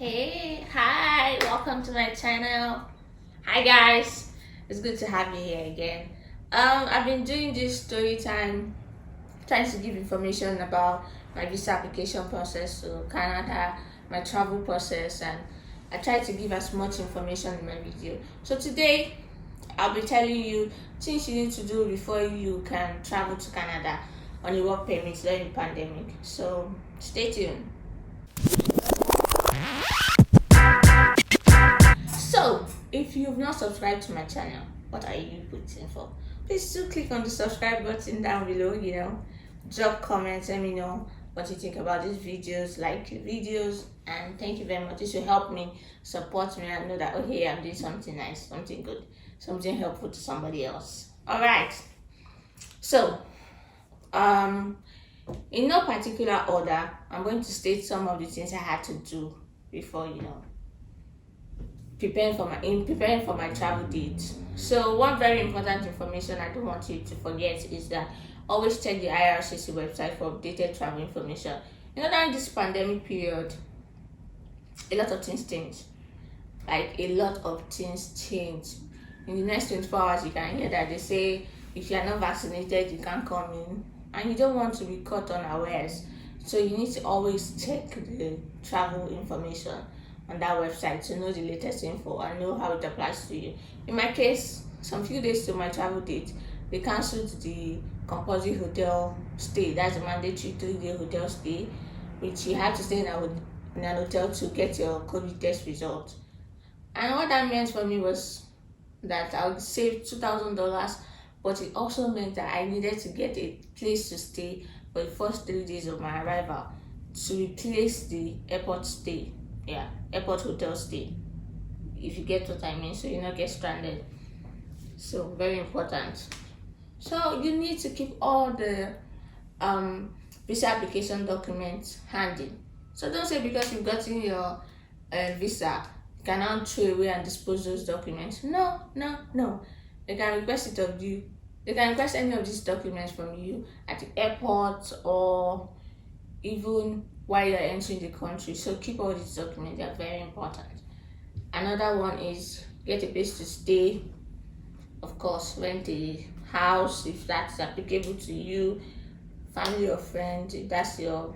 Hey, hi, welcome to my channel. Hi guys, it's good to have you here again. I've been doing this story time, trying to give information about my visa application process to Canada, my travel process, and I try to give as much information in my video. So today, I'll be telling you things you need to do before you can travel to Canada on a work permit during the pandemic. So stay tuned. So, if you've not subscribed to my channel, what are you waiting for? Please do click on the subscribe button down below, drop comments, let me know what you think about these videos, like the videos, and thank you very much. This will help me, support me, and know that, oh hey, I'm doing something nice, something good, something helpful to somebody else. Alright, so, in no particular order, I'm going to state some of the things I had to do before, preparing for my travel date. So one very important information I don't want you to forget is that always check the IRCC website for updated travel information. During this pandemic period, a lot of things change. Like a lot of things change. In the next 24 hours, you can hear that they say if you are not vaccinated, you can't come in, and you don't want to be caught unawares. So you need to always check the travel information on that website to know the latest info and know how it applies to you. In my case, some few days to my travel date, they cancelled the compulsory hotel stay. That's a mandatory 3-day hotel stay, which you have to stay in an hotel to get your COVID test result. And what that meant for me was that I would save $2,000, but it also meant that I needed to get a place to stay for the first 3 days of my arrival to replace the airport stay. Airport hotel stay, if you get what I mean, so you not get stranded. So very important. So you need to keep all the visa application documents handy. So don't say because you've gotten your visa, you can now throw away and dispose those documents. No. They can request it of you. They can request any of these documents from you at the airport or even while you're entering the country. So keep all these documents, they are very important. Another one is get a place to stay. Of course, rent a house if that's applicable to you, family or friends if that's your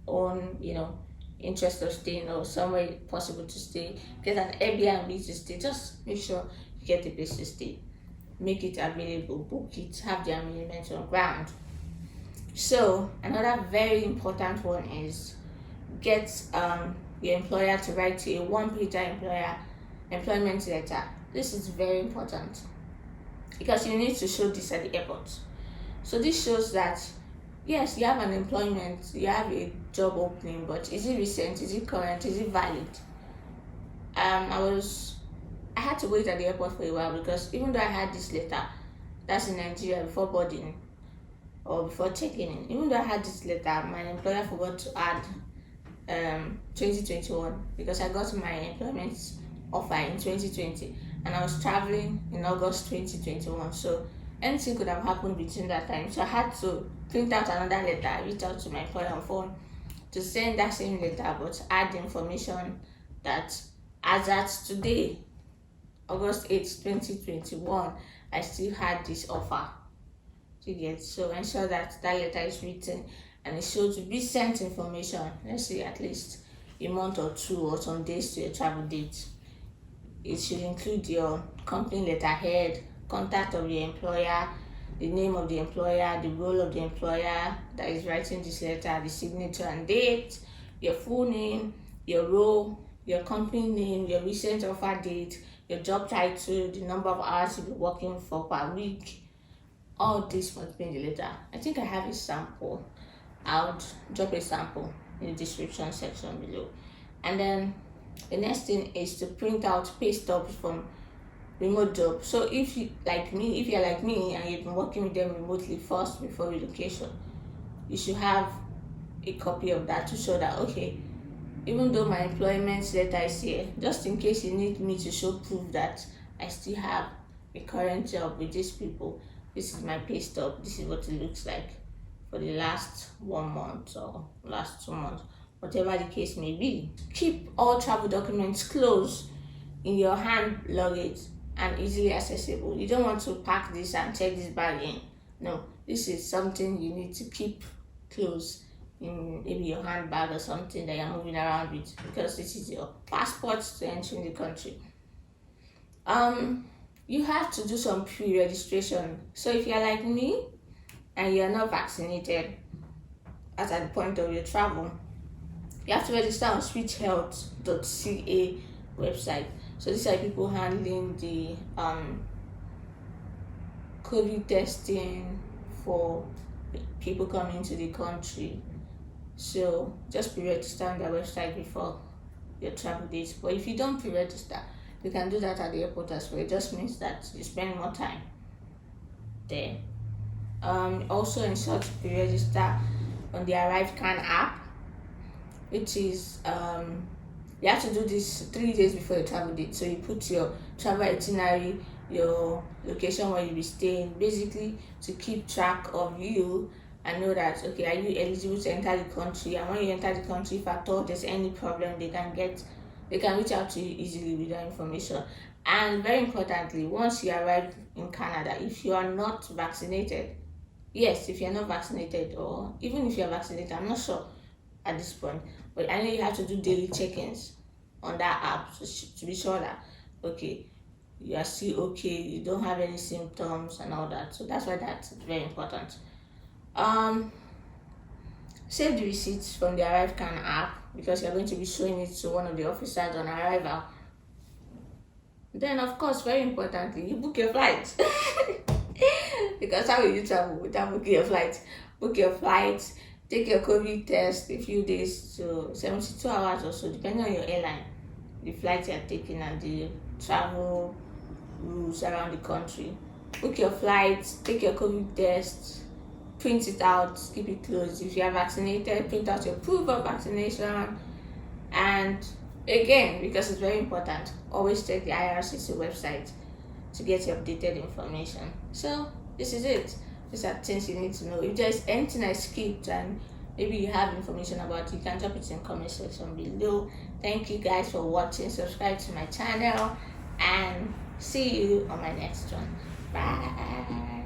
own interest of staying or somewhere possible to stay. Get an Airbnb to stay. Just make sure you get a place to stay, make it available, book it, have the amendment on ground. So another very important one is get your employer to write you a one-pager employment letter. This is very important because you need to show this at the airport. So this shows that yes, you have an employment, you have a job opening, but is it recent, is it current, is it valid? I had to wait at the airport for a while because even though I had this letter, that's in Nigeria, before boarding or before checking in, even though I had this letter, my employer forgot to add 2021 because I got my employment offer in 2020 and I was traveling in August 2021. So anything could have happened between that time. So I had to print out another letter. I reached out to my employer on phone to send that same letter, but add the information that as at today, August 8th, 2021, I still had this offer. So ensure that letter is written and it shows to be sent information, let's say at least a month or 2 or some days to your travel date. It should include your company letterhead, contact of your employer, the name of the employer, the role of the employer that is writing this letter, the signature and date, your full name, your role, your company name, your recent offer date, your job title, the number of hours you'll be working for per week. All this must be in the letter. I think I have a sample. I'll drop a sample in the description section below. And then the next thing is to print out pay stubs from remote jobs. So if you're like me and you've been working with them remotely first before relocation, you should have a copy of that to show that, okay, even though my employment letter is here, just in case you need me to show proof that I still have a current job with these people, this is my pay stub, this is what it looks like for the last 1 month or last 2 months, whatever the case may be. Keep all travel documents close in your hand luggage and easily accessible. You don't want to pack this and check this bag in. No, this is something you need to keep close in maybe your handbag or something that you're moving around with, because this is your passport to entering the country. You have to do some pre-registration. So if you're like me and you're not vaccinated at the point of your travel, you have to register on switchhealth.ca website. So these are people handling the COVID testing for people coming into the country. So just pre-register on their website before your travel dates. But if you don't pre-register, you can do that at the airport as well. It just means that you spend more time there. Also ensure to pre-register on the ArriveCan app, which is you have to do this 3 days before your travel date. So you put your travel itinerary, your location where you'll be staying, basically to keep track of you and know that, okay, are you eligible to enter the country? And when you enter the country, if at all there's any problem, they can reach out to you easily with that information. And very importantly, once you arrive in Canada, if you are not vaccinated, if you're not vaccinated, or even if you're vaccinated, I'm not sure at this point, but I know you have to do daily check-ins on that app to be sure that, okay, you are still okay, you don't have any symptoms and all that. So that's why that's very important. Save the receipts from the ArriveCan app, because you're going to be showing it to one of the officers on arrival. Then, of course, very importantly, you book your flight. Because how will you travel without booking your flight? Book your flight, take your COVID test a few days to 72 hours or so, depending on your airline, the flight you're taking and the travel rules around the country. Book your flight, take your COVID test, print it out, keep it closed. If you are vaccinated, print out your proof of vaccination. And again, because it's very important, always check the IRCC website to get your updated information. So this is it. These are things you need to know. If there's anything I skipped and maybe you have information about it, you can drop it in the comment section below. Thank you guys for watching. Subscribe to my channel and see you on my next one. Bye.